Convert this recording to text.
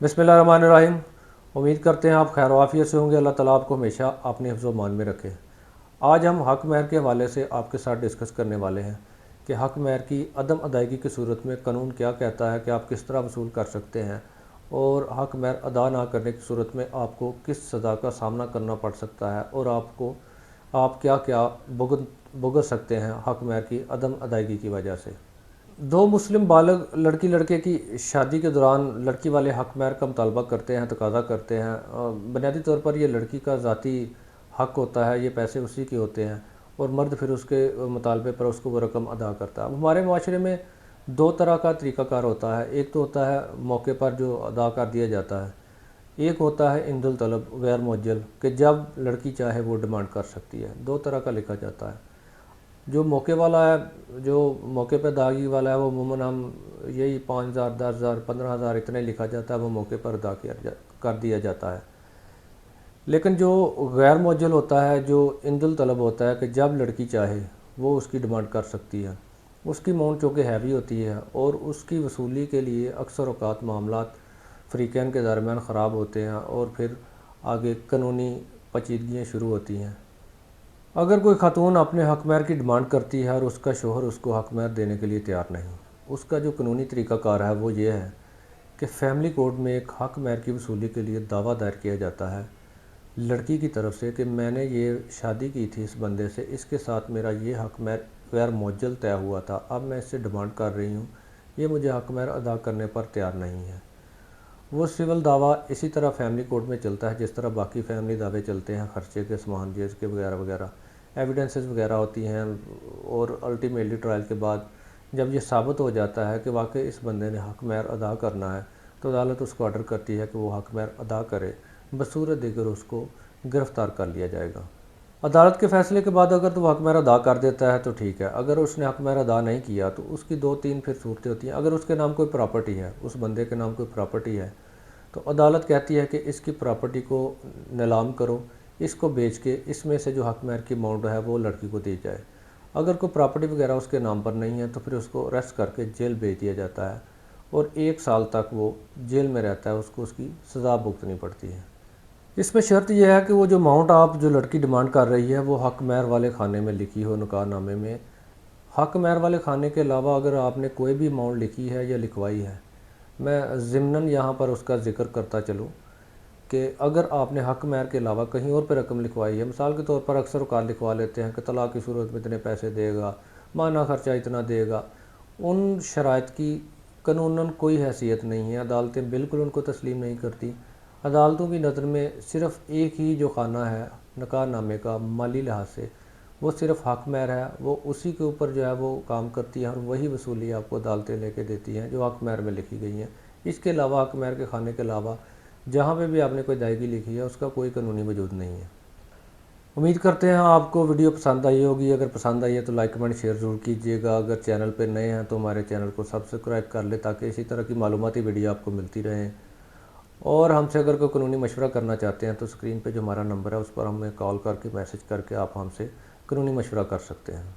बिस्मिल्लाहिर्रहमानिर्रहीम। उम्मीद करते हैं आप खैर आफियत से होंगे। अल्लाह ताला आपको हमेशा अपने हिफ्ज़ व मान में रखे। आज हम हक महर के हवाले से आपके साथ डिस्कस करने वाले हैं कि हक महर की अदम अदायगी की सूरत में कानून क्या कहता है कि आप किस तरह वसूल कर सकते हैं, और हक महर अदा ना करने की सूरत में आपको किस सज़ा का सामना करना पड़ सकता है, और आप क्या क्या भुगत सकते हैं हक महर की अदम अदायगी की वजह से। दो मुस्लिम बालग लड़की लड़के की शादी के दौरान लड़की वाले हक महर का मुतालबा करते हैं, तकाजा करते हैं। बुनियादी तौर पर ये लड़की का ज़ाती हक होता है, ये पैसे उसी के होते हैं, और मर्द फिर उसके मुतालबे पर उसको वो रकम अदा करता है। अब हमारे माशरे में दो तरह का तरीक़ाकार होता है। एक तो होता है मौके पर जो अदा कर दिया जाता है, एक होता है इंदुल तलब गैर मुअज्जल कि जब लड़की चाहे वो डिमांड कर सकती है। दो तरह का लिखा जाता है। जो मौके वाला है, जो मौके पर दागी वाला है, वो अमूमन हम यही 5,000 10,000 15,000 इतने लिखा जाता है, वो मौके पर अदा कर दिया जाता है। लेकिन जो गैर मुअज्जल होता है, जो इंदुल तलब होता है कि जब लड़की चाहे वो उसकी डिमांड कर सकती है, उसकी अमाउंट चूँकि हैवी होती है और उसकी वसूली के लिए अक्सर औक़ात मामलात फ़रीक़ैन के दरमियान ख़राब होते हैं और फिर आगे कानूनी पेचीदगियाँ शुरू होती हैं। अगर कोई खातून अपने हक महर की डिमांड करती है और उसका शोहर उसको हक महर देने के लिए तैयार नहीं, उसका जो कानूनी तरीक़ाकार है वो ये है कि फ़ैमिली कोर्ट में एक हक महर की वसूली के लिए दावा दायर किया जाता है लड़की की तरफ से कि मैंने ये शादी की थी इस बंदे से, इसके साथ मेरा ये हक महर गैर मुअज्जल तय हुआ था, अब मैं इससे डिमांड कर रही हूँ, ये मुझे हक महर अदा करने पर तैयार नहीं है। वो सिविल दावा इसी तरह फ़ैमिली कोर्ट में चलता है जिस तरह बाकी फ़ैमिली दावे चलते हैं, ख़र्चे के, सामान जेज़ के वगैरह वगैरह, एविडेंसेस वगैरह होती हैं। और अल्टीमेटली ट्रायल के बाद जब ये साबित हो जाता है कि वाकई इस बंदे ने हक महर अदा करना है, तो अदालत उसको ऑर्डर करती है कि वो हक महर अदा करे, बसूरत देकर उसको गिरफ़्तार कर लिया जाएगा। अदालत के फ़ैसले के बाद अगर तो वो हक महर अदा कर देता है तो ठीक है, अगर उसने हक महर अदा नहीं किया तो उसकी दो तीन फिर सूरतें होती हैं। अगर उसके नाम कोई प्रॉपर्टी है, उस बंदे के नाम कोई प्रॉपर्टी है, तो अदालत कहती है कि इसकी प्रॉपर्टी को नीलाम करो, इसको बेच के इसमें से जो हक महर की अमाउंट है वो लड़की को दी जाए। अगर कोई प्रॉपर्टी वगैरह उसके नाम पर नहीं है तो फिर उसको अरेस्ट करके जेल भेज दिया जाता है और 1 साल तक वो जेल में रहता है, उसको उसकी सज़ा भुगतनी पड़ती है। इसमें शर्त यह है कि वो जो अमाउंट आप जो लड़की डिमांड कर रही है वो हक महर वाले खाने में लिखी हो, निकाहनामे में। हक महर वाले खाने के अलावा अगर आपने कोई भी अमाउंट लिखी है या लिखवाई है, मैं ज़िम्नन यहाँ पर उसका ज़िक्र करता चलूँ कि अगर आपने हक महर के अलावा कहीं और पे रकम लिखवाई है, मिसाल के तौर पर अक्सर औक़ात लिखवा लेते हैं कि तलाक़ की सूरत में इतने पैसे देगा, माना ख़र्चा इतना देगा, उन शराइत की कानूनन कोई हैसियत नहीं है। अदालतें बिल्कुल उनको तस्लीम नहीं करती। अदालतों की नज़र में सिर्फ़ एक ही जो खाना है निकाहनामे का माली लिहाज से, वो सिर्फ़ हक महर है, वो उसी के ऊपर जो है वो काम करती है और वही वसूली आपको अदालतें लेके देती हैं जो हक महर में लिखी गई हैं। इसके अलावा हक महर के खाने के अलावा जहाँ पे भी आपने कोई अदायगी लिखी है उसका कोई कानूनी वजूद नहीं है। उम्मीद करते हैं आपको वीडियो पसंद आई होगी। अगर पसंद आई है तो लाइक कमेंट शेयर ज़रूर कीजिएगा। अगर चैनल पे नए हैं तो हमारे चैनल को सब्सक्राइब कर ले ताकि इसी तरह की मालूमाती वीडियो आपको मिलती रहें। और हमसे अगर कोई कानूनी मशवरा करना चाहते हैं तो स्क्रीन पे जो हमारा नंबर है उस पर हमें कॉल करके मैसेज करके आप हमसे कानूनी मशवरा कर सकते हैं।